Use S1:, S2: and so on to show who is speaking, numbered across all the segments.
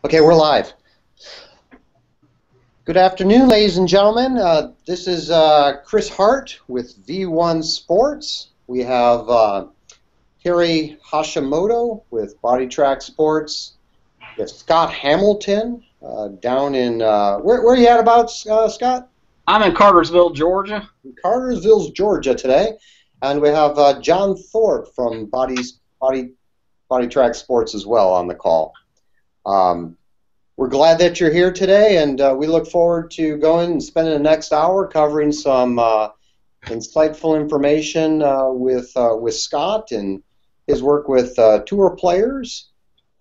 S1: Okay, we're live. Good afternoon, ladies and gentlemen. This is Chris Hart with V1 Sports. We have Terry Hashimoto with BodiTrak Sports. We have Scott Hamilton down in, where are you at about, Scott?
S2: I'm in Cartersville, Georgia.
S1: In Cartersville, Georgia today. And we have John Thorpe from BodiTrak Sports as well on the call. We're glad that you're here today, and we look forward to going and spending the next hour covering some insightful information with Scott and his work with tour players.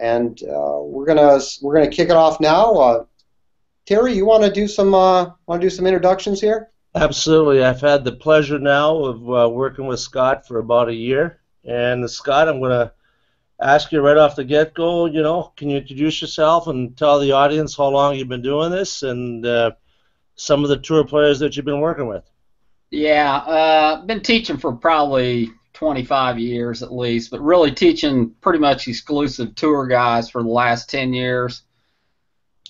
S1: And we're gonna kick it off now. Terry, you want to do some introductions here?
S3: Absolutely. I've had the pleasure now of working with Scott for about a year, and Scott, I'm going to ask you right off the get-go, can you introduce yourself and tell the audience how long you've been doing this and some of the tour players that you've been working with?
S2: Yeah, I've been teaching for probably 25 years at least, but really teaching pretty much exclusive tour guys for the last 10 years.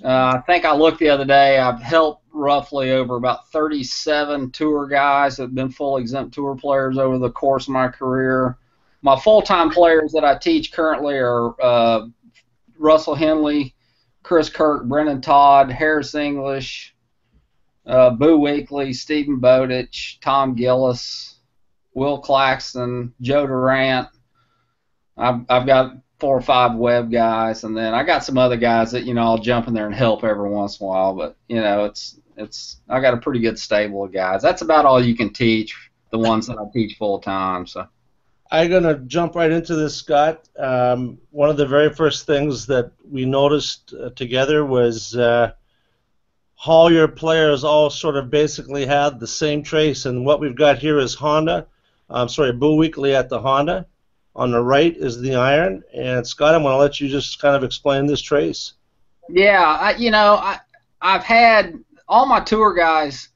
S2: I think I looked the other day, I've helped roughly over about 37 tour guys that have been full exempt tour players over the course of my career. My full-time players that I teach currently are Russell Henley, Chris Kirk, Brendon Todd, Harris English, Boo Weekley, Stephen Bowditch, Tom Gillis, Will Claxton, Joe Durant. I've got 4 or 5 web guys, and then I got some other guys that I'll jump in there and help every once in a while. But I got a pretty good stable of guys. That's about all you can teach. The ones that I teach full time. So.
S3: I'm going to jump right into this, Scott. One of the very first things that we noticed together was how your players all sort of basically had the same trace, and what we've got here is Boo Weekley at the Honda. On the right is the iron, and Scott, I'm going to let you just kind of explain this trace.
S2: Yeah, I've had all my tour guys.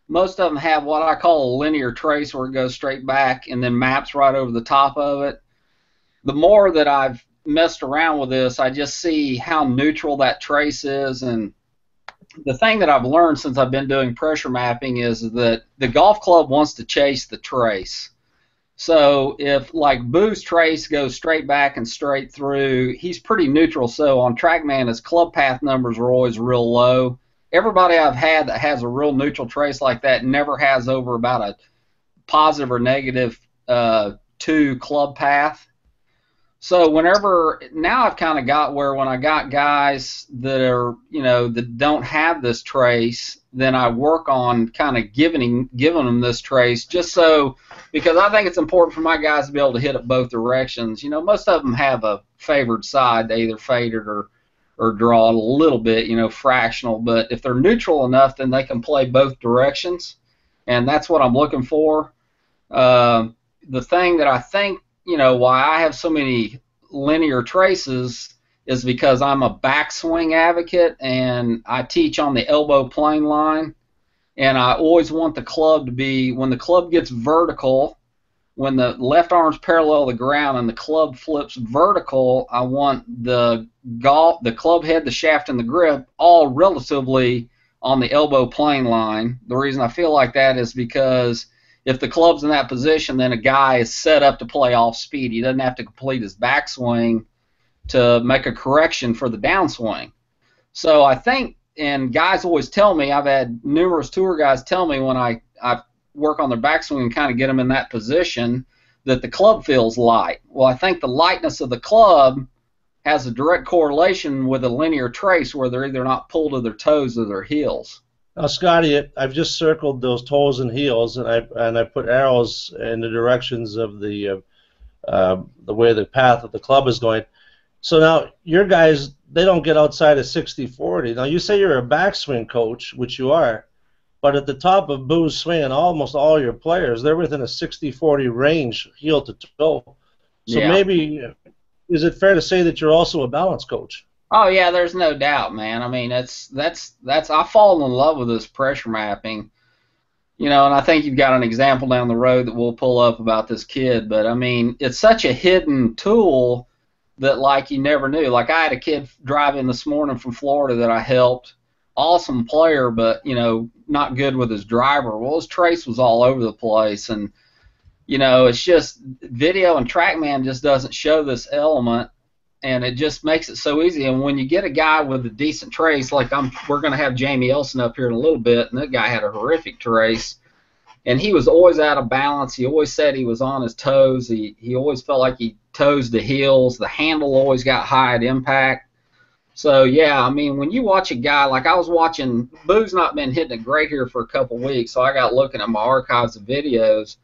S2: Most of them have what I call a linear trace where it goes straight back and then maps right over the top of it. The more that I've messed around with this, I just see how neutral that trace is. And the thing that I've learned since I've been doing pressure mapping is that the golf club wants to chase the trace. So if, like, Boo's trace goes straight back and straight through, he's pretty neutral. So on TrackMan, his club path numbers are always real low. Everybody I've had that has a real neutral trace like that never has over about a positive or negative 2 club path. So now I've kind of got where when I got guys that are, that don't have this trace, then I work on kind of giving them this trace because I think it's important for my guys to be able to hit it both directions. Most of them have a favored side. They either fade it or draw it a little bit, fractional. But if they're neutral enough, then they can play both directions, and that's what I'm looking for. The thing that I think, why I have so many linear traces is because I'm a backswing advocate, and I teach on the elbow plane line, and I always want the club to be, when the club gets vertical, when the left arm's parallel to the ground and the club flips vertical, I want the club head, the shaft, and the grip all relatively on the elbow plane line. The reason I feel like that is because if the club's in that position, then a guy is set up to play off speed. He doesn't have to complete his backswing to make a correction for the downswing. So I think, and guys always tell me, I've had numerous tour guys tell me when I work on their backswing and kind of get them in that position, that the club feels light. Well, I think the lightness of the club has a direct correlation with a linear trace where they're either not pulled to their toes or their heels.
S3: Now, Scotty, I've just circled those toes and heels, and I put arrows in the directions of the way the path of the club is going. So now your guys, they don't get outside of 60-40. Now you say you're a backswing coach, which you are, but at the top of Boo's swing, almost all your players, they're within a 60-40 range, heel to toe. So
S2: Yeah.
S3: Maybe, is it fair to say that you're also a balance coach?
S2: Oh yeah, there's no doubt, man. I mean, that's I fall in love with this pressure mapping, and I think you've got an example down the road that we'll pull up about this kid. But I mean, it's such a hidden tool that like you never knew. Like I had a kid driving this morning from Florida that I helped. Awesome player, but not good with his driver. Well, his trace was all over the place, and it's just video and TrackMan just doesn't show this element, and it just makes it so easy. And when you get a guy with a decent trace, like we're going to have Jamie Elson up here in a little bit, and that guy had a horrific trace, and he was always out of balance. He always said he was on his toes. He always felt like he toes the heels. The handle always got high at impact. So, yeah, I mean, when you watch a guy, like I was watching, Boo's not been hitting it great here for a couple weeks, so I got looking at my archives of videos,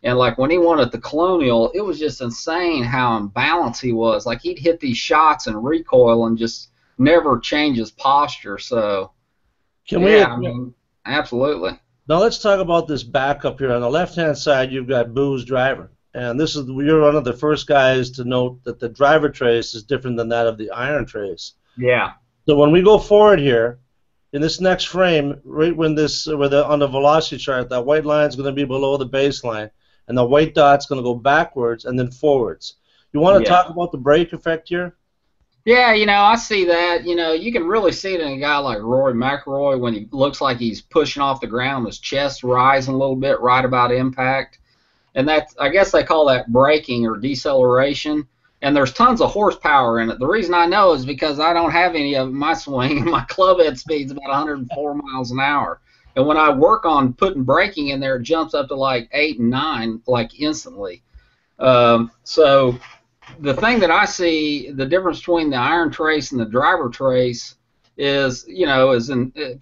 S2: and like when he won at the Colonial, it was just insane how imbalanced he was. Like he'd hit these shots and recoil and just never change his posture. So, I mean, absolutely.
S3: Now let's talk about this backup here. On the left-hand side, you've got Boo's driver, and you're one of the first guys to note that the driver trace is different than that of the iron trace.
S2: Yeah.
S3: So when we go forward here, in this next frame, right when on the velocity chart, that white line is going to be below the baseline, and the white dot's going to go backwards and then forwards. You want to talk about the brake effect here?
S2: Yeah, I see that. You can really see it in a guy like Rory McIlroy when he looks like he's pushing off the ground, his chest rising a little bit right about impact. And I guess they call that braking or deceleration. And there's tons of horsepower in it. The reason I know is because I don't have any of it in my swing. My club head speed's about 104 miles an hour. And when I work on putting braking in there, it jumps up to like 8 and 9, like instantly. So the thing that I see, the difference between the iron trace and the driver trace is,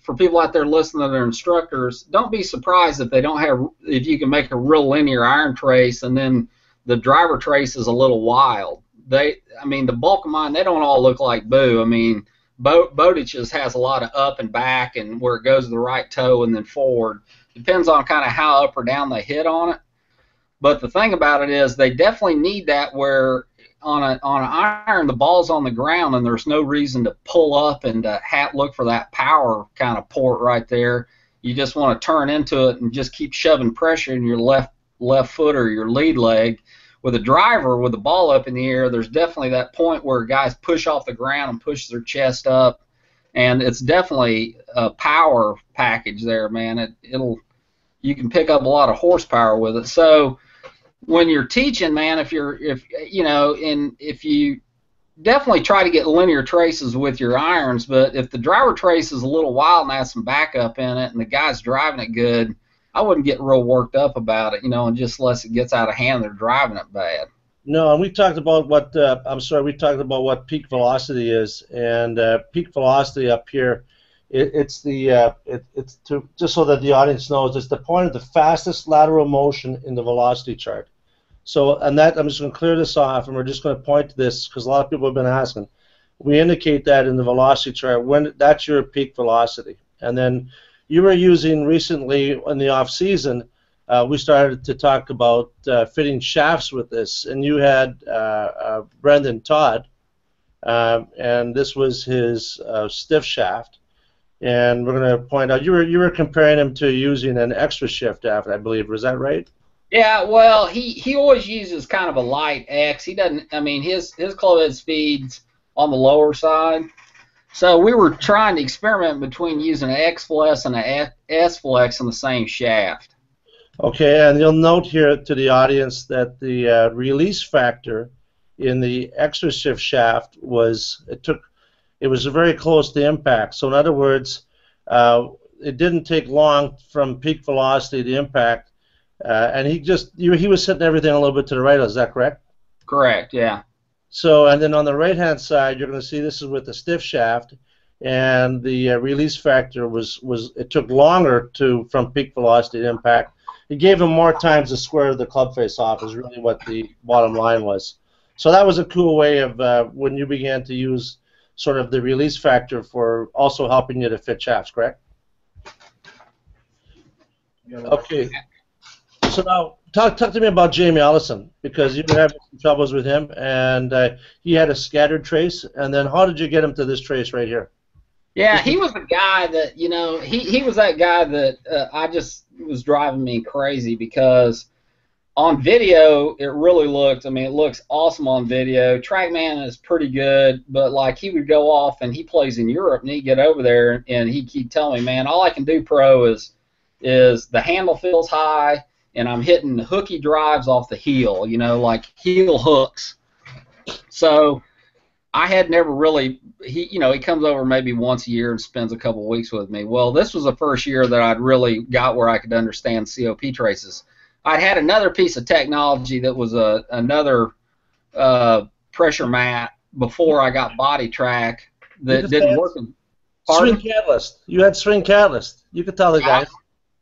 S2: for people out there listening to their instructors, don't be surprised if you can make a real linear iron trace and then the driver trace is a little wild. The bulk of mine, they don't all look like Boo. I mean, BodiTrak has a lot of up and back and where it goes to the right toe and then forward. Depends on kind of how up or down they hit on it. But the thing about it is they definitely need that where on an iron the ball's on the ground and there's no reason to pull up and look for that power kind of port right there. You just want to turn into it and just keep shoving pressure in your left foot or your lead leg. With a driver, with the ball up in the air, there's definitely that point where guys push off the ground and push their chest up, and it's definitely a power package there, man. You can pick up a lot of horsepower with it. So when you're teaching, man, if you definitely try to get linear traces with your irons, but if the driver trace is a little wild and has some backup in it, and the guy's driving it good, I wouldn't get real worked up about it, and just unless it gets out of hand, they're driving it bad.
S3: No, and we talked about what peak velocity is, and peak velocity up here, it's just so that the audience knows, it's the point of the fastest lateral motion in the velocity chart. So, and that I'm just going to clear this off, and we're just going to point to this because a lot of people have been asking. We indicate that in the velocity chart when that's your peak velocity, and then you were using recently in the off season. We started to talk about fitting shafts with this, and you had Brendon Todd, and this was his stiff shaft. And we're going to point out you were comparing him to using an extra shift shaft, I believe. Was that right?
S2: Yeah. Well, he always uses kind of a light X. He doesn't. I mean, his club head speed's on the lower side. So we were trying to experiment between using an X-Flex and an S-Flex in the same shaft.
S3: Okay, and you'll note here to the audience that the release factor in the extra shift shaft was very close to impact. So in other words, it didn't take long from peak velocity to impact, and he was hitting everything a little bit to the right. Is that correct?
S2: Correct. Yeah.
S3: So, and then on the right-hand side, you're going to see this is with the stiff shaft, and the release factor it took longer from peak velocity to impact. It gave him more time to square the club face off is really what the bottom line was. So that was a cool way of when you began to use sort of the release factor for also helping you to fit shafts, correct? Okay. So now, talk to me about Jamie Allison, because you've been having some troubles with him, and he had a scattered trace, and then how did you get him to this trace right here?
S2: Yeah, he was a guy that, he was that guy that I just was driving me crazy because, on video, it really looked, I mean, it looks awesome on video. TrackMan is pretty good, but like he would go off and he plays in Europe and he'd get over there and he'd keep telling me, man, all I can do pro is the handle feels high and I'm hitting hooky drives off the heel, you know, like heel hooks. So I had never really, he comes over maybe once a year and spends a couple of weeks with me. Well, this was the first year that I'd really got where I could understand COP traces. I'd had another piece of technology that was another pressure mat before I got BodiTrak that didn't work.
S3: Swing catalyst. You had swing catalyst. You could tell the guys.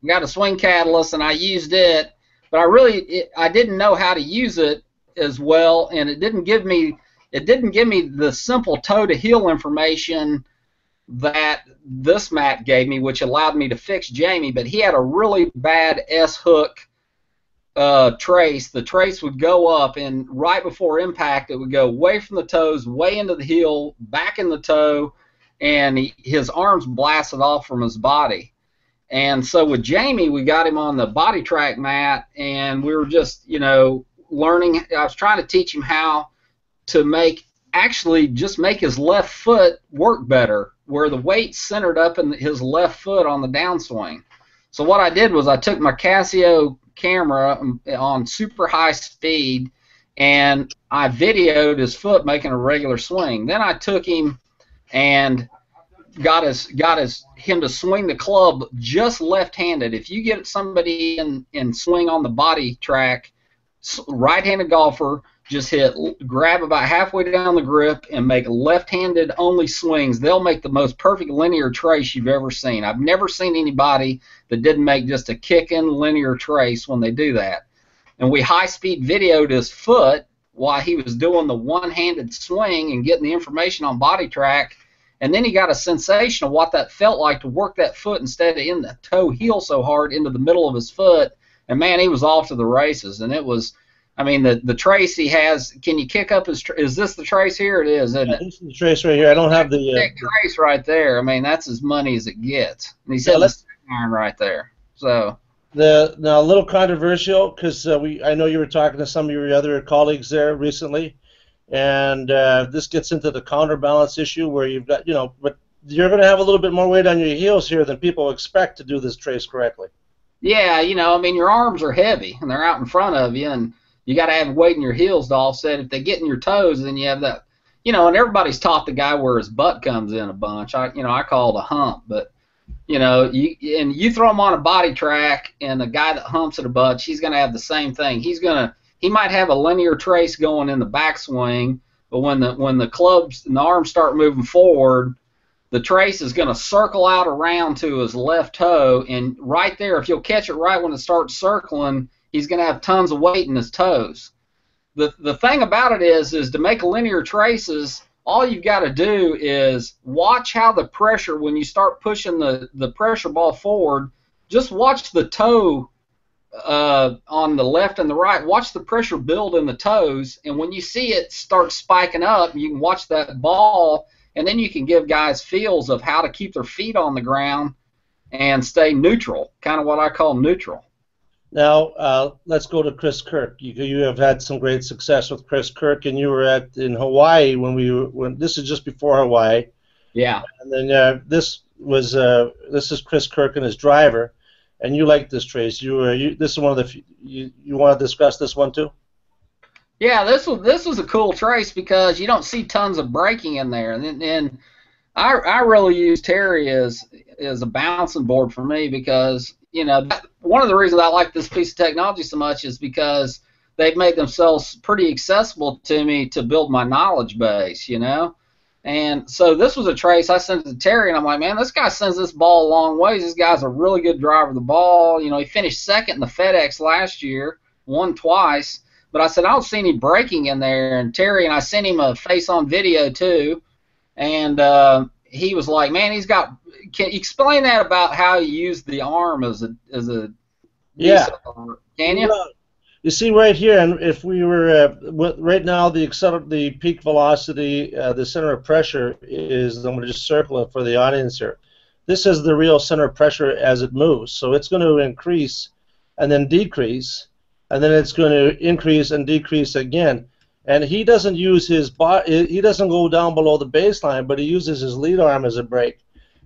S2: I got a swing catalyst and I used it, but I didn't know how to use it as well, and it didn't give me the simple toe to heel information that this mat gave me, which allowed me to fix Jamie. But he had a really bad S hook trace. The trace would go up, and right before impact, it would go way from the toes, way into the heel, back in the toe, and his arms blasted off from his body. And so with Jamie, we got him on the BodiTrak mat, and we were just, learning. I was trying to teach him how to just make his left foot work better, where the weight's centered up in his left foot on the downswing. So what I did was I took my Casio camera on super high speed and I videoed his foot making a regular swing. Then I took him and got him to swing the club just left-handed. If you get somebody in swing on the BodiTrak, right-handed golfer, just grab about halfway down the grip and make left-handed only swings. They'll make the most perfect linear trace you've ever seen. I've never seen anybody that didn't make just a kicking linear trace when they do that. And we high-speed videoed his foot while he was doing the one-handed swing and getting the information on BodiTrak. And then he got a sensation of what that felt like to work that foot instead of in the toe heel so hard into the middle of his foot. And, man, he was off to the races. And it was, I mean, the trace he has, can you kick up his is this the trace here? It is, isn't it?
S3: This is the trace right here. I don't have the
S2: trace right there. I mean, that's as money as it gets. And he said the iron right there. So
S3: now a little controversial because I know you were talking to some of your other colleagues there recently, and this gets into the counterbalance issue where you've got, but you're going to have a little bit more weight on your heels here than people expect to do this trace correctly.
S2: Yeah, I mean, your arms are heavy and they're out in front of you, and you got to have weight in your heels to offset. If they get in your toes, then you have that, and everybody's taught the guy where his butt comes in a bunch. I call it a hump, but you throw him on a BodiTrak, and the guy that humps at a bunch, he's going to have the same thing. He might have a linear trace going in the backswing, but when the clubs and the arms start moving forward, the trace is going to circle out around to his left toe, and right there, if you'll catch it right when it starts circling, he's going to have tons of weight in his toes. The thing about it is to make linear traces, all you've got to do is watch how the pressure, when you start pushing the pressure ball forward, just watch the toe on the left and the right. Watch the pressure build in the toes, and when you see it start spiking up, you can watch that ball, and then you can give guys feels of how to keep their feet on the ground and stay neutral, kind of what I call neutral.
S3: Now, let's go to Chris Kirk. You have had some great success with Chris Kirk, and you were in Hawaii when this is just before Hawaii.
S2: Yeah.
S3: And then this is Chris Kirk and his driver, and you like this trace. This is one of the you want to discuss this one too?
S2: Yeah, this was a cool trace because you don't see tons of braking in there, and I really use Terry as a bouncing board for me because one of the reasons I like this piece of technology so much is because they've made themselves pretty accessible to me to build my knowledge base, And so this was a trace I sent to Terry, and I'm like, man, this guy sends this ball a long ways. This guy's a really good driver of the ball. He finished second in the FedEx last year, won twice. But I said, I don't see any braking in there. And Terry, and I sent him a face-on video too, and he was like, man, can you explain that about how you use the arm as a
S3: yeah.
S2: Can you?
S3: You see right here, and if we were right now, the peak velocity, the center of pressure is, I'm going to just circle it for the audience here. This is the real center of pressure as it moves. So it's going to increase and then decrease and then it's going to increase and decrease again. And he doesn't use his body. He doesn't go down below the baseline, but he uses his lead arm as a brake,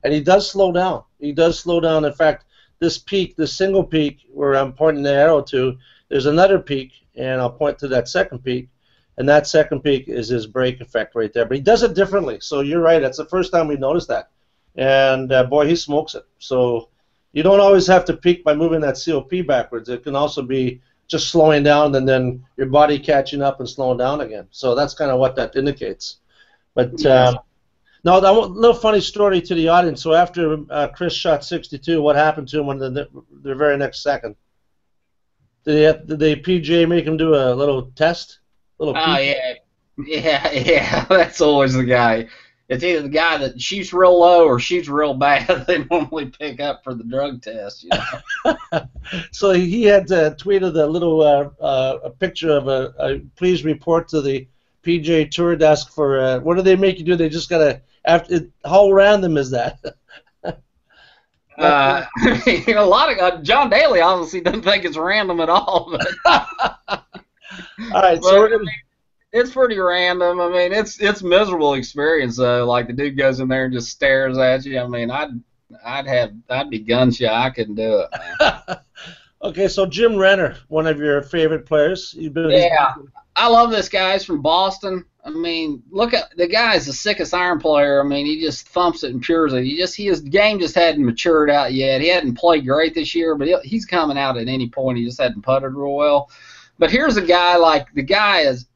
S3: and he does slow down. He does slow down. In fact, this peak, this single peak where I'm pointing the arrow to, there's another peak, and I'll point to that second peak, and that second peak is his brake effect right there. But he does it differently. So you're right. That's the first time we noticed that, and boy, he smokes it. So you don't always have to peak by moving that COP backwards. It can also be just slowing down and then your body catching up and slowing down again. So that's kind of what that indicates. But
S2: Yes.
S3: no, that one, little funny story to the audience. So after Chris shot 62, what happened to him in the very next second? Did the PGA make him do a little test?
S2: Oh yeah, that's always the guy. It's either the guy that shoots real low or shoots real bad. They normally pick up for the drug test. You know?
S3: So he had tweeted a little a picture of a please report to the PGA Tour desk for what do they make you do? They just gotta how random is that?
S2: I mean, a lot of John Daly obviously doesn't think it's random at all. But,
S3: All right, so we're gonna.
S2: it's pretty random. I mean, it's miserable experience though. Like the dude goes in there and just stares at you. I mean, I'd be gun shy. I couldn't do it, man.
S3: Okay, so Jim Renner, one of your favorite players.
S2: Yeah, I love this guy. He's from Boston. I mean, look at the guy's the sickest iron player. I mean, he just thumps it and pures it. His game just hadn't matured out yet. He hadn't played great this year, but he's coming out at any point. He just hadn't putted real well. But here's a guy like the guy is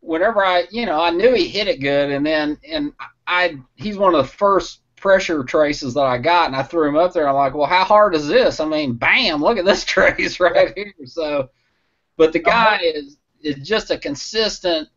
S2: whenever I knew he hit it good, and he's one of the first pressure traces that I got, and I threw him up there. I'm like, well, how hard is this? I mean, bam, look at this trace right here. So, but the guy is just a consistent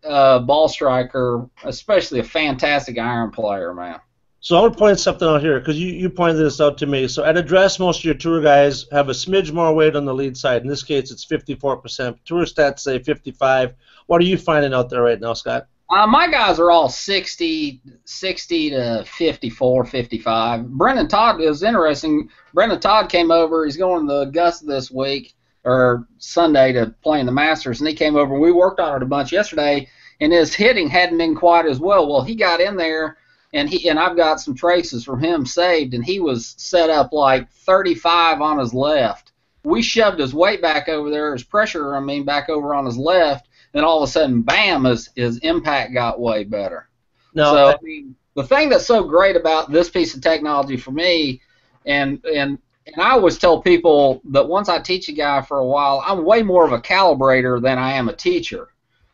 S2: ball striker, especially a fantastic iron player, man.
S3: So I want to point something out here because you pointed this out to me. So at address, most of your tour guys have a smidge more weight on the lead side. In this case, it's 54%. Tour stats say 55. What are you finding out there right now, Scott?
S2: My guys are all 60 to 54, 55. Brendon Todd is interesting. Brendon Todd came over. He's going to the Augusta this week or Sunday to play in the Masters, and he came over and we worked on it a bunch yesterday. And his hitting hadn't been quite as well. Well, he got in there. And I've got some traces from him saved, and he was set up like 35 on his left. We shoved his weight back over there, his pressure, back over on his left, and all of a sudden, bam, his impact got way better.
S3: No,
S2: so, I mean, the thing that's so great about this piece of technology for me, and I always tell people that once I teach a guy for a while, I'm way more of a calibrator than I am a teacher.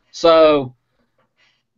S2: So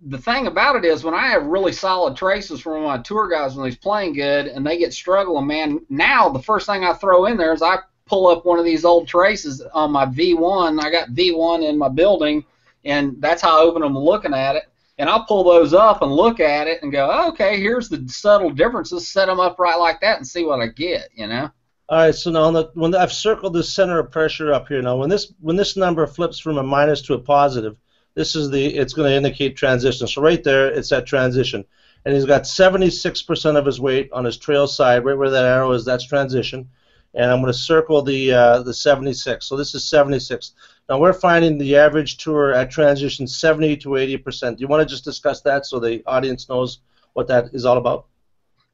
S2: the thing about it is when I have really solid traces from my tour guys when he's playing good and they get struggling, man, now the first thing I throw in there is I pull up one of these old traces on my V1. I got V1 in my building, and that's how I open them looking at it. And I'll pull those up and look at it and go, oh, okay, here's the subtle differences. Set them up right like that and see what I get, you know?
S3: All right, so now when I've circled the center of pressure up here, now when this number flips from a minus to a positive, it's going to indicate transition. So right there, it's that transition. And he's got 76% of his weight on his trail side, right where that arrow is, that's transition. And I'm going to circle the 76. So this is 76. Now we're finding the average tour at transition 70 to 80%. Do you want to just discuss that so the audience knows what that is all about?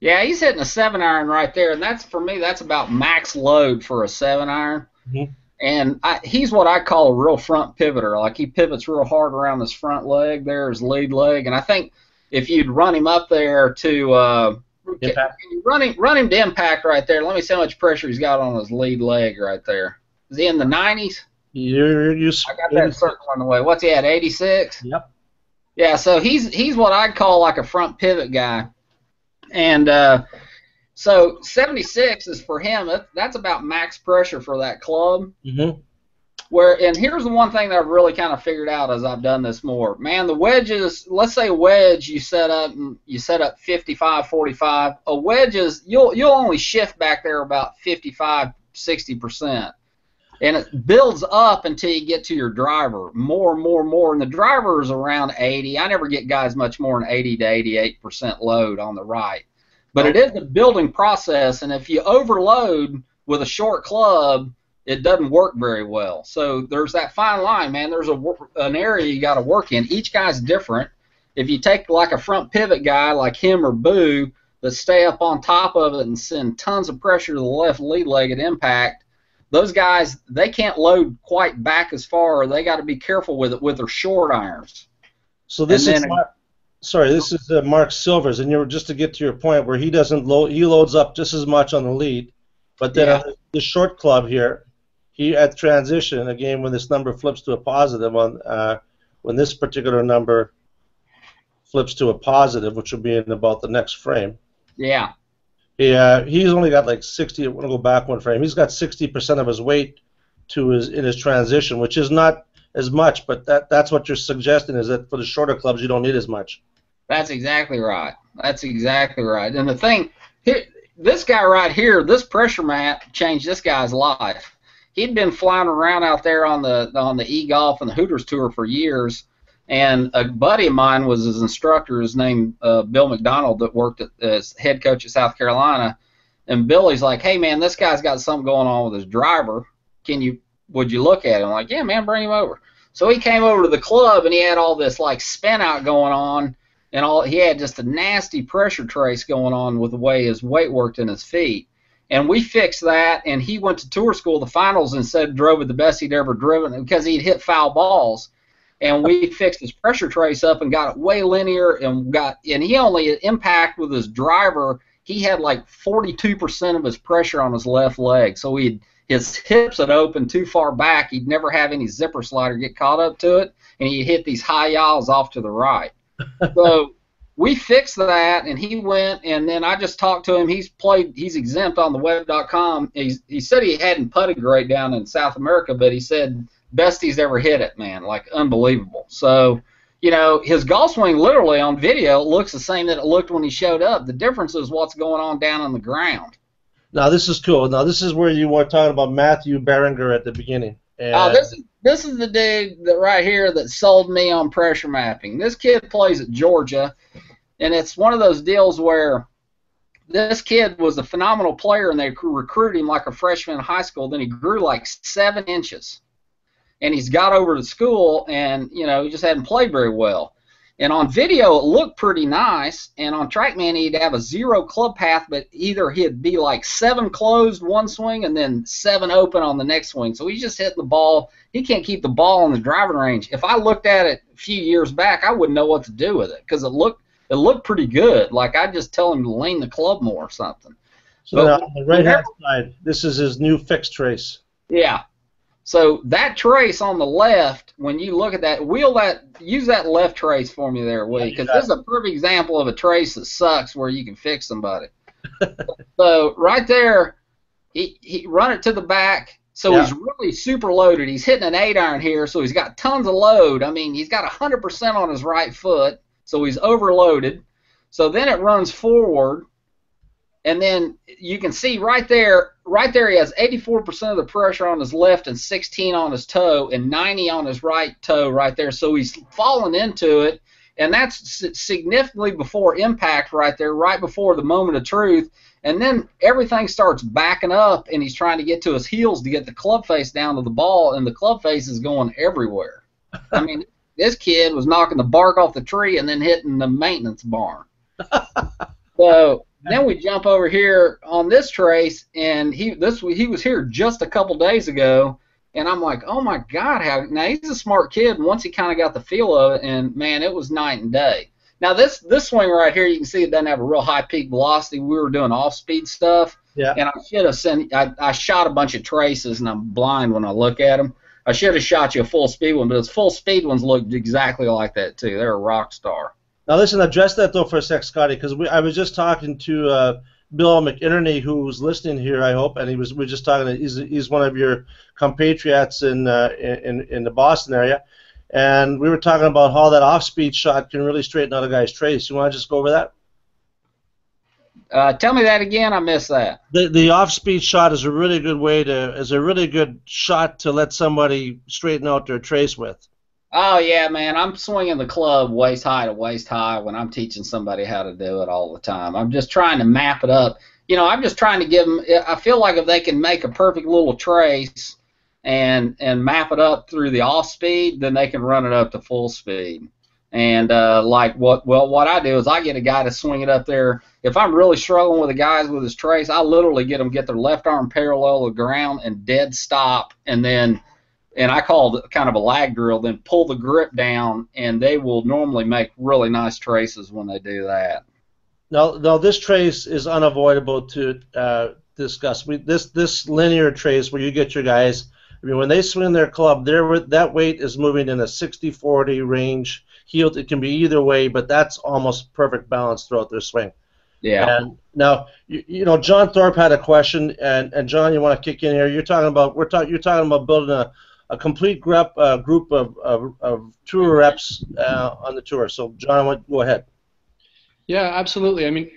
S2: Yeah, he's hitting a 7-iron right there, and that's, for me, that's about max load for a 7-iron.
S3: Mm-hmm.
S2: And he's what I call a real front pivoter. Like, he pivots real hard around his front leg there, his lead leg. And I think if you'd run him up there to run him to impact right there, let me see how much pressure he's got on his lead leg right there. Is he in the 90s?
S3: I
S2: got that circle on the way. What's he at, 86?
S3: Yep.
S2: Yeah, so he's what I'd call like a front pivot guy. And so 76 is for him. That's about max pressure for that club.
S3: Mm-hmm.
S2: And here's the one thing that I've really kind of figured out as I've done this more. Man, the wedges, let's say a wedge you set up 55, 45. A wedge is you'll only shift back there about 55, 60%. And it builds up until you get to your driver, more and more and more. And the driver is around 80. I never get guys much more than 80 to 88% load on the right. But it is a building process, and if you overload with a short club, it doesn't work very well. So there's that fine line, man. There's an area you got to work in. Each guy's different. If you take like a front pivot guy like him or Boo that stay up on top of it and send tons of pressure to the left lead leg at impact, those guys, they can't load quite back as far, or they got to be careful with it with their short irons.
S3: So this is this is Mark Silvers, and just to get to your point where he doesn't load, he loads up just as much on the lead, but then on the short club here, he at transition again when this number flips to a positive when this particular number flips to a positive, which will be in about the next frame.
S2: Yeah.
S3: He's only got like 60. I want to go back one frame. He's got 60% of his weight in his transition, which is not as much, but that's what you're suggesting is that for the shorter clubs you don't need as much.
S2: That's exactly right. That's exactly right. And the thing here, this guy right here, this pressure mat changed this guy's life. He'd been flying around out there on the e-golf and the Hooters tour for years, and a buddy of mine was his instructor. His name Bill McDonald, that worked as head coach at South Carolina. And Billy's like, "Hey man, this guy's got something going on with his driver. Would you look at him?" I'm like, "Yeah man, bring him over." So he came over to the club and he had all this like spin out going on, and he had just a nasty pressure trace going on with the way his weight worked in his feet. And we fixed that, and he went to tour school, the finals, and said drove it the best he'd ever driven because he'd hit foul balls. And we fixed his pressure trace up and got it way linear, and he only impact with his driver. He had like 42% of his pressure on his left leg, so his hips had opened too far back. He'd never have any zipper slider get caught up to it, and he'd hit these high yaws off to the right. So we fixed that, and he went, and then I just talked to him. He's exempt on the web.com. He said he hadn't putted great down in South America, but he said best he's ever hit it, man, like unbelievable. So, his golf swing literally on video looks the same that it looked when he showed up. The difference is what's going on down on the ground.
S3: Now this is cool. Now this is where you were talking about Matthew Berenger at the beginning. And
S2: this is the dude that right here that sold me on pressure mapping. This kid plays at Georgia, and it's one of those deals where this kid was a phenomenal player, and they recruited him like a freshman in high school. Then he grew like 7 inches. And he's got over to school, and he just hadn't played very well. And on video, it looked pretty nice. And on TrackMan, he'd have a 0 club path, but either he'd be like 7 closed one swing and then 7 open on the next swing. So he's just hitting the ball. He can't keep the ball on the driving range. If I looked at it a few years back, I wouldn't know what to do with it because it looked pretty good. Like I'd just tell him to lean the club more or something.
S3: So now on the right-hand side, this is his new fixed trace.
S2: Yeah. So that trace on the left, when you look at that, use that left trace for me there, Willie, because this is a perfect example of a trace that sucks where you can fix somebody. So right there, he run it to the back. So he's really super loaded. He's hitting an 8-iron here, so he's got tons of load. I mean, he's got 100% on his right foot, so he's overloaded. So then it runs forward. And then you can see right there he has 84% of the pressure on his left and 16 on his toe and 90 on his right toe right there. So he's falling into it, and that's significantly before impact right there, right before the moment of truth. And then everything starts backing up, and he's trying to get to his heels to get the club face down to the ball, and the club face is going everywhere. I mean, this kid was knocking the bark off the tree and then hitting the maintenance barn. So then we jump over here on this trace, and he was here just a couple days ago, and I'm like, oh my God, now he's a smart kid. And once he kind of got the feel of it, and man, it was night and day. Now this swing right here, you can see it doesn't have a real high peak velocity. We were doing off-speed stuff, and I should have I shot a bunch of traces, and I'm blind when I look at them. I should have shot you a full speed one, but his full speed ones looked exactly like that too. They're a rock star.
S3: Now listen, address that though for a sec, Scotty, because I was just talking to Bill McInerney, who's listening here, I hope, and we were just talking. He's one of your compatriots in the Boston area, and we were talking about how that off-speed shot can really straighten out a guy's trace. You want to just go over that?
S2: Tell me that again. I missed that.
S3: The off-speed shot is a really good shot to let somebody straighten out their trace with.
S2: Oh, yeah, man. I'm swinging the club waist high to waist high when I'm teaching somebody how to do it all the time. I'm just trying to map it up. I'm just trying to give them – I feel like if they can make a perfect little trace and map it up through the off speed, then they can run it up to full speed. And what I do is I get a guy to swing it up there. If I'm really struggling with the guys with his trace, I literally get them get their left arm parallel to the ground and dead stop, and I call it kind of a lag drill, then pull the grip down, and they will normally make really nice traces when they do that.
S3: Now this trace is unavoidable to discuss. This linear trace where you get your guys, I mean, when they swing their club, that weight is moving in a 60-40 range. Heeled, it can be either way, but that's almost perfect balance throughout their swing.
S2: Yeah.
S3: And now, you know, John Thorpe had a question, and John, you want to kick in here? You're talking about building a complete group of tour reps on the tour. So, John, go ahead.
S4: Yeah, absolutely. I mean,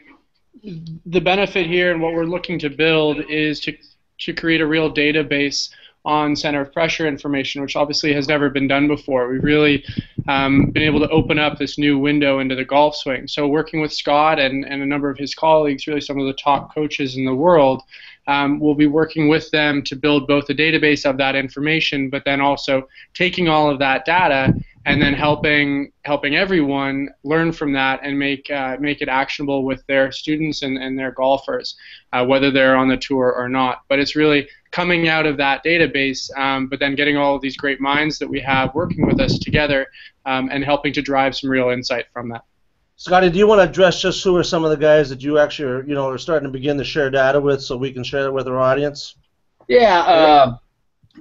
S4: the benefit here and what we're looking to build is to create a real database on center of pressure information, which obviously has never been done before. We've really been able to open up this new window into the golf swing. So working with Scott and a number of his colleagues, really some of the top coaches in the world, we'll be working with them to build both a database of that information, but then also taking all of that data and then helping everyone learn from that and make it actionable with their students and their golfers, whether they're on the tour or not. But it's really coming out of that database, but then getting all of these great minds that we have working with us together and helping to drive some real insight from that.
S3: Scotty, do you want to address just who are some of the guys that you actually are starting to begin to share data with, so we can share it with our audience?
S2: Yeah.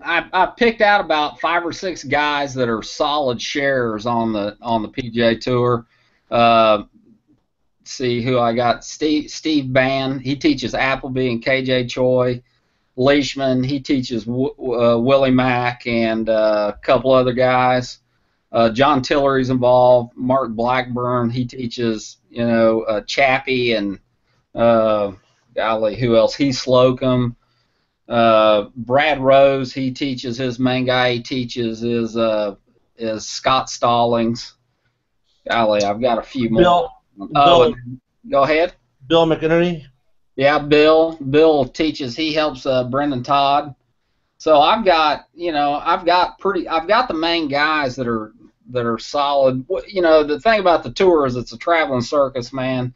S2: I picked out about 5 or 6 guys that are solid sharers on the PGA Tour. See who I got. Steve Bann, he teaches Appleby and KJ Choi. Leishman, he teaches Willie Mack and a couple other guys. John Tillery's involved. Mark Blackburn, he teaches Chappie and golly, who else? Heath Slocum. Brad Rose, he teaches, his main guy he teaches is Scott Stallings. Golly, I've got a few more.
S3: Bill,
S2: go ahead.
S3: Bill McInerney.
S2: Yeah, Bill teaches. He helps Brendon Todd. So I've got the main guys that are solid. The thing about the tour is it's a traveling circus, man.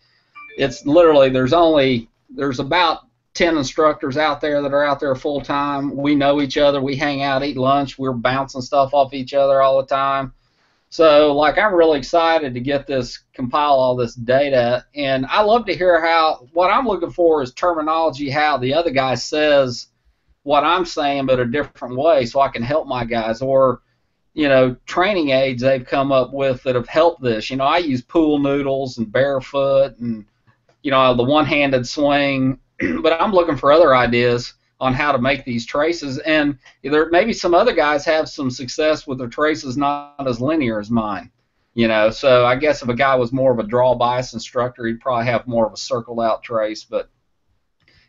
S2: It's literally there's about 10 instructors out there that are out there full time. We know each other. We hang out, eat lunch. We're bouncing stuff off each other all the time. So, I'm really excited to compile all this data, and I love to hear what I'm looking for is terminology, how the other guy says what I'm saying, but a different way, so I can help my guys, or, training aids they've come up with that have helped this. I use pool noodles and barefoot and, the one-handed swing, but I'm looking for other ideas on how to make these traces, and maybe some other guys have some success with their traces not as linear as mine, so I guess if a guy was more of a draw bias instructor, he'd probably have more of a circled out trace. But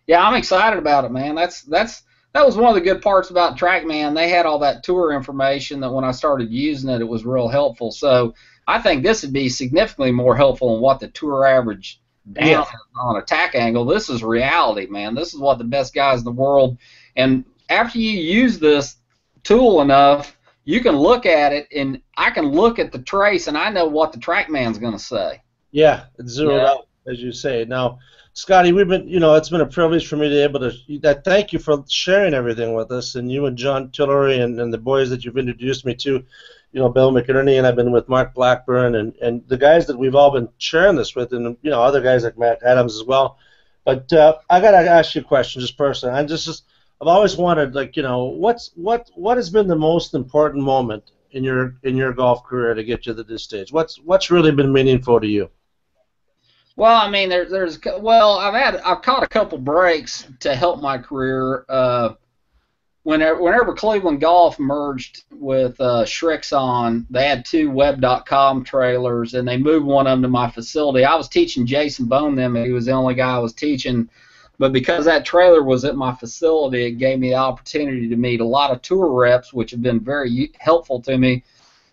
S2: yeah, I'm excited about it, man. That was one of the good parts about TrackMan. They had all that tour information that when I started using it was real helpful. So I think this would be significantly more helpful than what the tour average down on attack angle. This is reality, man. This is what the best guys in the world, and after you use this tool enough, you can look at it, and I can look at the trace, and I know what the TrackMan's going to say.
S3: Yeah, it's zeroed out, as you say. Now, Scotty, it's been a privilege for me to be able to thank you for sharing everything with us, and you and John Tillery and the boys that you've introduced me to. Bill McInerney, and I've been with Mark Blackburn and the guys that we've all been sharing this with, and other guys like Matt Adams as well. But I got to ask you a question, just personally. I've always wondered, what has been the most important moment in your golf career to get you to this stage? What's really been meaningful to you?
S2: Well, I mean, I've caught a couple breaks to help my career. Whenever Cleveland Golf merged with Shrixon, they had 2 web.com trailers, and they moved one of them to my facility. I was teaching Jason Bone then, he was the only guy I was teaching. But because that trailer was at my facility, it gave me the opportunity to meet a lot of tour reps, which have been very helpful to me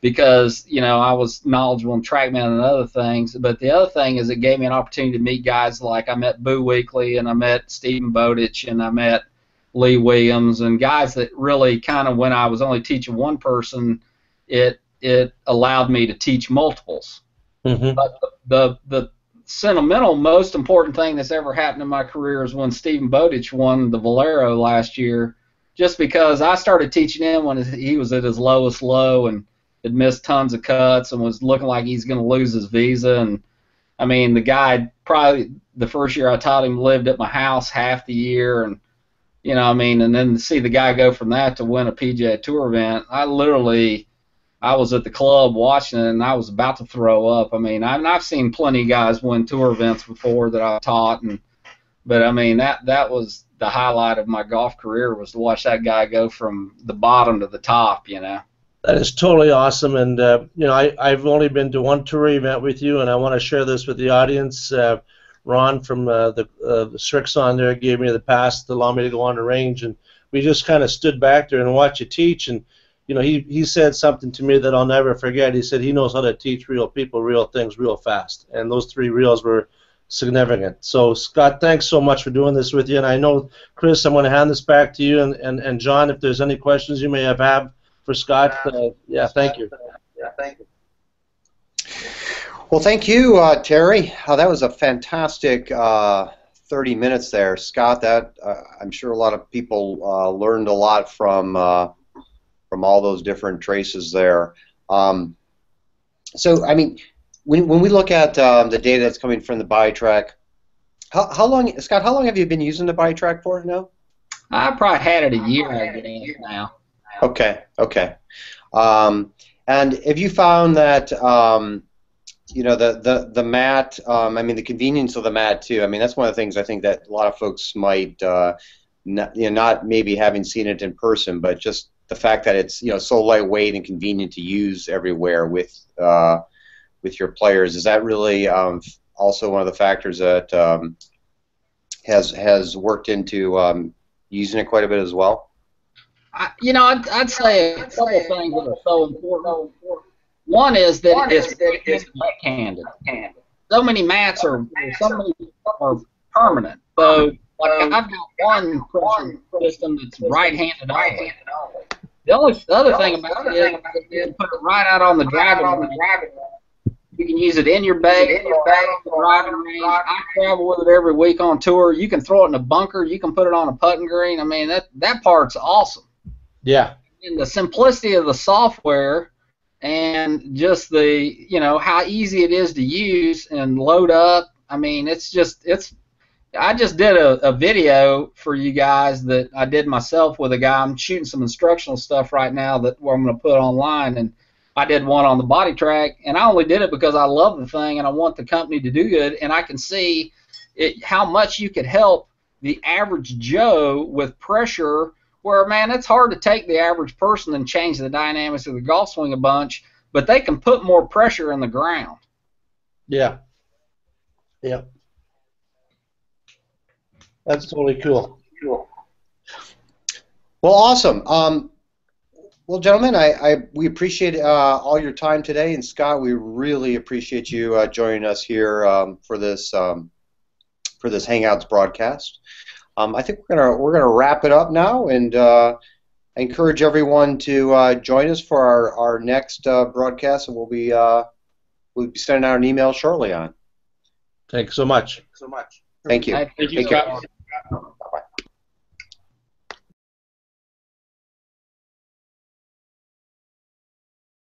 S2: because, I was knowledgeable in TrackMan and other things. But the other thing is it gave me an opportunity to meet guys like I met Boo Weekley, and I met Stephen Bowditch, and I met Lee Williams, and guys that really kind of, when I was only teaching one person, it allowed me to teach multiples.
S3: Mm-hmm.
S2: But the sentimental, most important thing that's ever happened in my career is when Stephen Bowditch won the Valero last year, just because I started teaching him when he was at his lowest low and had missed tons of cuts and was looking like he's going to lose his visa. And I mean, the guy, probably the first year I taught him, lived at my house half the year, and you know, I mean, and then to see the guy go from that to win a PGA Tour event, I was at the club watching it, and I was about to throw up. I mean, I've seen plenty of guys win tour events before that I've taught, but I mean, that was the highlight of my golf career, was to watch that guy go from the bottom to the top, you know.
S3: That is totally awesome, and you know, I've only been to one tour event with you, and I want to share this with the audience. Ron from the Strixon there gave me the pass to allow me to go on the range, and we just kind of stood back there and watched you teach. And you know, he said something to me that I'll never forget. He said he knows how to teach real people real things real fast, and those 3 reels were significant. So Scott, thanks so much for doing this with you. And I know, Chris, I'm going to hand this back to you, and John, if there's any questions you may have for Scott, yeah, thank you.
S1: Yeah, thank you. Well, thank you, Terry. That was a fantastic 30 minutes there, Scott. That I'm sure a lot of people learned a lot from all those different traces there. So, I mean, when we look at the data that's coming from the BodiTrak, how long, Scott? How long have you been using the BodiTrak for now?
S2: I probably had it a year, I guess, now.
S1: Okay, okay. And have you found that you know, the mat, I mean, the convenience of the mat too. I mean, that's one of the things I think that a lot of folks might not maybe having seen it in person, but just the fact that it's, you know, so lightweight and convenient to use everywhere with your players. Is that really also one of the factors that has worked into using it quite a bit as well?
S2: You know, I'd say a couple of things that are so important. One is that it's left-handed. So many mats are permanent. So, like, I've got one pressure system that's right-handed only. The only other thing about it is you can put it right out on the driving range. You can use it in your bag, on the driving range. I travel with it every week on tour. You can throw it in a bunker. You can put it on a putting green. I mean, that part's awesome.
S3: Yeah.
S2: And the simplicity of the software, and just the, you know, how easy it is to use and load up. I mean, I just did a video for you guys that I did myself with a guy. I'm shooting some instructional stuff right now that I'm going to put online, and I did one on the BodiTrak, and I only did it because I love the thing and I want the company to do good, and I can see how much you could help the average Joe with pressure, where, man, it's hard to take the average person and change the dynamics of the golf swing a bunch, but they can put more pressure in the ground.
S3: Yeah. Yeah. That's totally cool.
S1: Well, awesome. Well, gentlemen, we appreciate all your time today, and Scott, we really appreciate you joining us here for this Hangouts broadcast. I think we're gonna wrap it up now, and I encourage everyone to join us for our next broadcast, and we'll be sending out an email shortly on.
S3: Thanks so much.
S1: Thank you.
S4: Thank you, Scott.